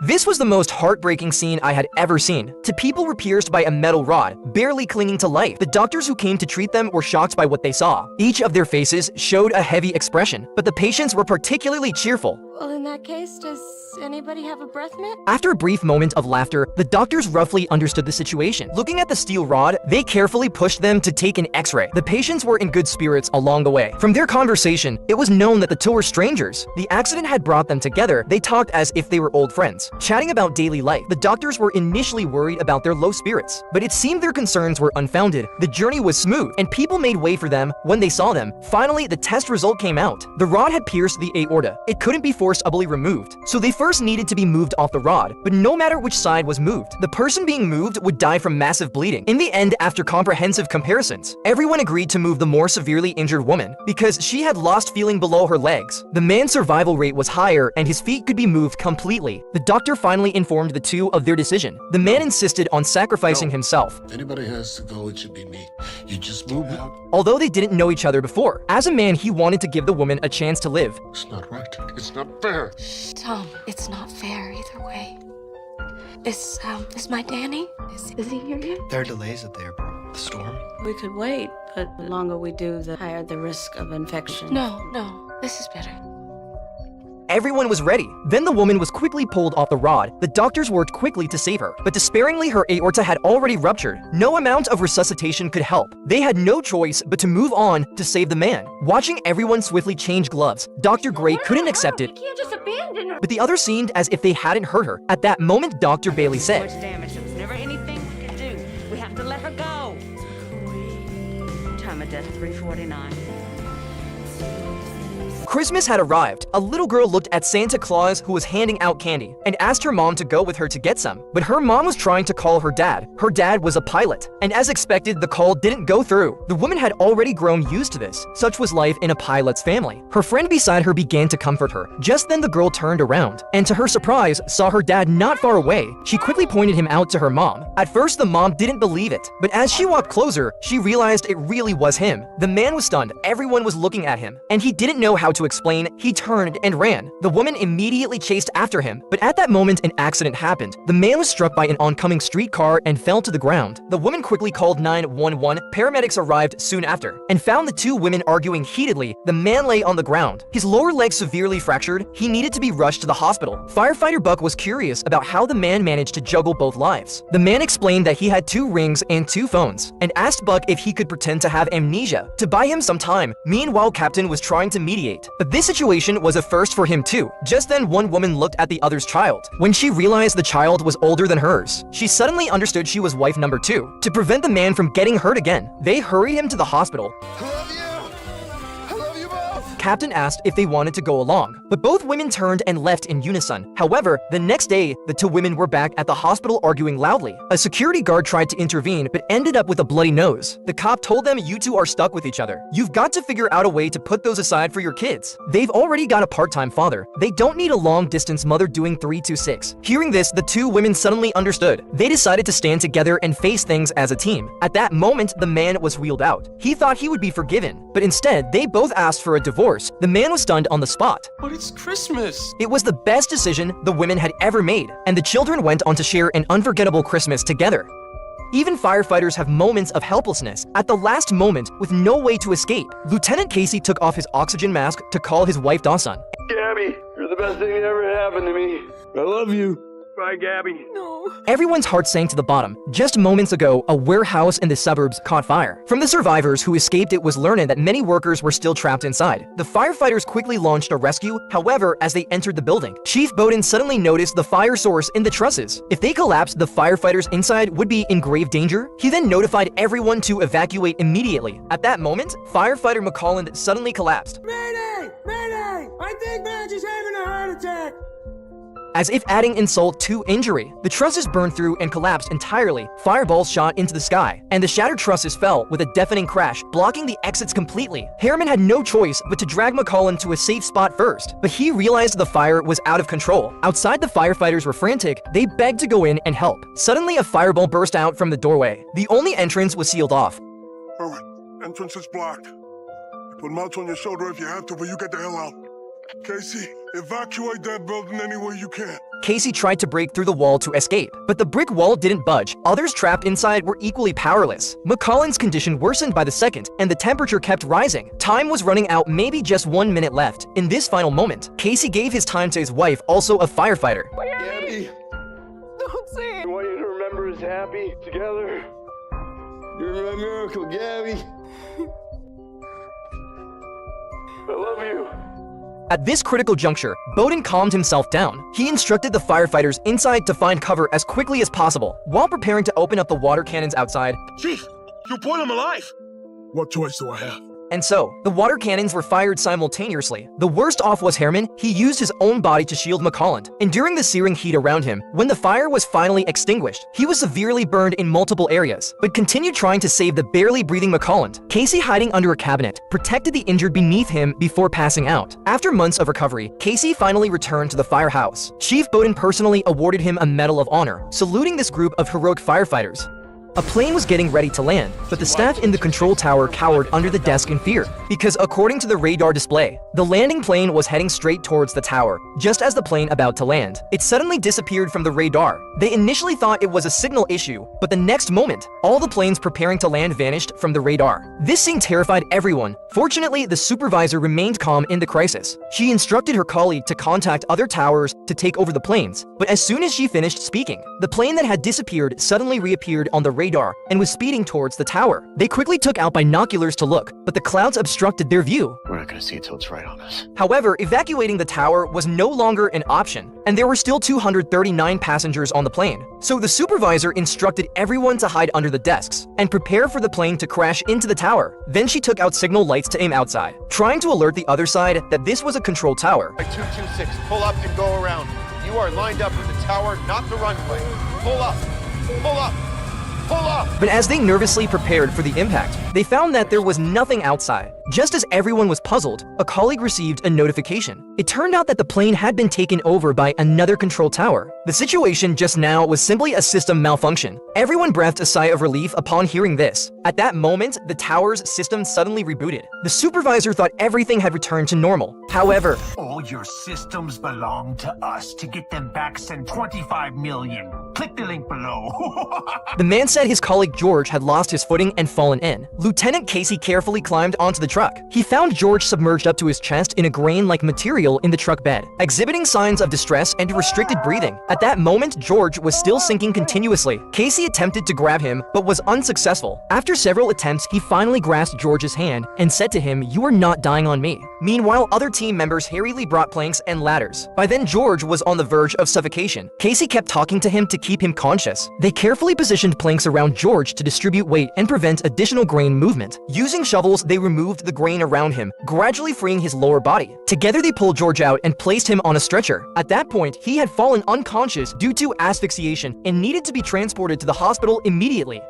This was the most heartbreaking scene I had ever seen. Two people were pierced by a metal rod, barely clinging to life. The doctors who came to treat them were shocked by what they saw. Each of their faces showed a heavy expression, but the patients were particularly cheerful. Well, in that case, does anybody have a breath mint? After a brief moment of laughter, the doctors roughly understood the situation. Looking at the steel rod, they carefully pushed them to take an x-ray. The patients were in good spirits along the way. From their conversation, it was known that the two were strangers. The accident had brought them together. They talked as if they were old friends. Chatting about daily life, the doctors were initially worried about their low spirits, but it seemed their concerns were unfounded. The journey was smooth, and people made way for them when they saw them. Finally, the test result came out. The rod had pierced the aorta. It couldn't be forcibly removed, so they first needed to be moved off the rod, but no matter which side was moved, the person being moved would die from massive bleeding. In the end, after comprehensive comparisons, everyone agreed to move the more severely injured woman because she had lost feeling below her legs. The man's survival rate was higher and his feet could be moved completely. The doctor finally informed the two of their decision. The man insisted on sacrificing himself. If anybody has to go, it should be me. You just move out. Although they didn't know each other before, as a man, he wanted to give the woman a chance to live. It's not right. It's not fair. Tom, it's not fair either way. Is my Danny? Is he here yet? There are delays up there, bro. The storm. We could wait, but the longer we do, the higher the risk of infection. No, this is better. Everyone was ready. Then the woman was quickly pulled off the rod. The doctors worked quickly to save her, but despairingly her aorta had already ruptured. No amount of resuscitation could help. They had no choice but to move on to save the man. Watching everyone swiftly change gloves, Dr. Gray couldn't accept it, We can't just abandon her. but the others seemed as if they hadn't hurt her. At that moment, Dr. Bailey said, Much damage. There was never anything we could do. We have to let her go. Time of death 3:49. Christmas had arrived. A little girl looked at Santa Claus, who was handing out candy, and asked her mom to go with her to get some. But her mom was trying to call her dad. Her dad was a pilot, and as expected, the call didn't go through. The woman had already grown used to this. Such was life in a pilot's family. Her friend beside her began to comfort her. Just then the girl turned around, and to her surprise, saw her dad not far away. She quickly pointed him out to her mom. At first, the mom didn't believe it, but as she walked closer, she realized it really was him. The man was stunned. Everyone was looking at him, and he didn't know how to explain. He turned and ran. The woman immediately chased after him, but at that moment an accident happened. The man was struck by an oncoming streetcar and fell to the ground. The woman quickly called 911. Paramedics arrived soon after and found the two women arguing heatedly. The man lay on the ground, his lower leg severely fractured. He needed to be rushed to the hospital. Firefighter Buck was curious about how the man managed to juggle both lives. The man explained that he had 2 rings and 2 phones and asked Buck if he could pretend to have amnesia to buy him some time. Meanwhile, Captain was trying to mediate, but this situation was a first for him too. Just then, one woman looked at the other's child. When she realized the child was older than hers, she suddenly understood she was wife number 2. To prevent the man from getting hurt again, they hurried him to the hospital. Captain asked if they wanted to go along, but both women turned and left in unison. However, the next day, the 2 women were back at the hospital arguing loudly. A security guard tried to intervene, but ended up with a bloody nose. The cop told them, "You two are stuck with each other. You've got to figure out a way to put those aside for your kids. They've already got a part-time father. They don't need a long-distance mother doing 3 to 6. Hearing this, the 2 women suddenly understood. They decided to stand together and face things as a team. At that moment, the man was wheeled out. He thought he would be forgiven, but instead, they both asked for a divorce. The man was stunned on the spot. But it's Christmas! It was the best decision the women had ever made, and the children went on to share an unforgettable Christmas together. Even firefighters have moments of helplessness. At the last moment, with no way to escape, Lieutenant Casey took off his oxygen mask to call his wife Dawson. Gabby, you're the best thing that ever happened to me. I love you. Bye, Gabby. No. Everyone's heart sank to the bottom. Just moments ago, a warehouse in the suburbs caught fire. From the survivors who escaped, it was learned that many workers were still trapped inside. The firefighters quickly launched a rescue. However, as they entered the building, Chief Bowden suddenly noticed the fire source in the trusses. If they collapsed, the firefighters inside would be in grave danger. He then notified everyone to evacuate immediately. At that moment, firefighter McColland suddenly collapsed. Mayday! Mayday! I think Madge is having a heart attack! As if adding insult to injury, the trusses burned through and collapsed entirely. Fireballs shot into the sky, and the shattered trusses fell with a deafening crash, blocking the exits completely. Harriman had no choice but to drag McColland to a safe spot first, but he realized the fire was out of control. Outside, the firefighters were frantic. They begged to go in and help. Suddenly, a fireball burst out from the doorway. The only entrance was sealed off. Alright, entrance is blocked. You put mounts on your shoulder if you have to, but you get the hell out. Casey, evacuate that building any way you can. Casey tried to break through the wall to escape, but the brick wall didn't budge. Others trapped inside were equally powerless. McCollin's condition worsened by the second, and the temperature kept rising. Time was running out, maybe just 1 minute left. In this final moment, Casey gave his time to his wife, also a firefighter. Gabby, Don't say I want you to remember us happy together. You're my miracle, Gabby. I love you. At this critical juncture, Bowden calmed himself down. He instructed the firefighters inside to find cover as quickly as possible, while preparing to open up the water cannons outside. Chief, you brought him alive. What choice do I have? And so, the water cannons were fired simultaneously. The worst off was Herman. He used his own body to shield McCollin. Enduring the searing heat around him, when the fire was finally extinguished, he was severely burned in multiple areas, but continued trying to save the barely breathing McCollin. Casey, hiding under a cabinet, protected the injured beneath him before passing out. After months of recovery, Casey finally returned to the firehouse. Chief Bowden personally awarded him a Medal of Honor, saluting this group of heroic firefighters. A plane was getting ready to land, but the staff in the control tower cowered under the desk in fear, because according to the radar display, the landing plane was heading straight towards the tower. Just as the plane about to land, it suddenly disappeared from the radar. They initially thought it was a signal issue, but the next moment, all the planes preparing to land vanished from the radar. This scene terrified everyone. Fortunately, the supervisor remained calm in the crisis. She instructed her colleague to contact other towers to take over the planes, but as soon as she finished speaking, the plane that had disappeared suddenly reappeared on the radar and was speeding towards the tower. They quickly took out binoculars to look, but the clouds obstructed their view. We're not gonna see it till it's right on us. However, evacuating the tower was no longer an option, and there were still 239 passengers on the plane. So the supervisor instructed everyone to hide under the desks and prepare for the plane to crash into the tower. Then she took out signal lights to aim outside, trying to alert the other side that this was a control tower. 226, pull up and go around. You are lined up with the tower, not the runway. Pull up, pull up. Pull up! But as they nervously prepared for the impact, they found that there was nothing outside. Just as everyone was puzzled, a colleague received a notification. It turned out that the plane had been taken over by another control tower. The situation just now was simply a system malfunction. Everyone breathed a sigh of relief upon hearing this. At that moment, the tower's system suddenly rebooted. The supervisor thought everything had returned to normal. However, all your systems belong to us. To get them back, send 25 million. Click the link below. The man said his colleague George had lost his footing and fallen in. Lieutenant Casey carefully climbed onto the truck. He found George submerged up to his chest in a grain-like material in the truck bed, exhibiting signs of distress and restricted breathing. At that moment, George was still sinking continuously. Casey attempted to grab him, but was unsuccessful. After several attempts, he finally grasped George's hand and said to him, "You are not dying on me." Meanwhile, other team members hurriedly brought planks and ladders. By then, George was on the verge of suffocation. Casey kept talking to him to keep him conscious. They carefully positioned planks around George to distribute weight and prevent additional grain movement. Using shovels, they removed the grain around him, gradually freeing his lower body. Together, they pulled George out and placed him on a stretcher. At that point, he had fallen unconscious due to asphyxiation and needed to be transported to the hospital immediately.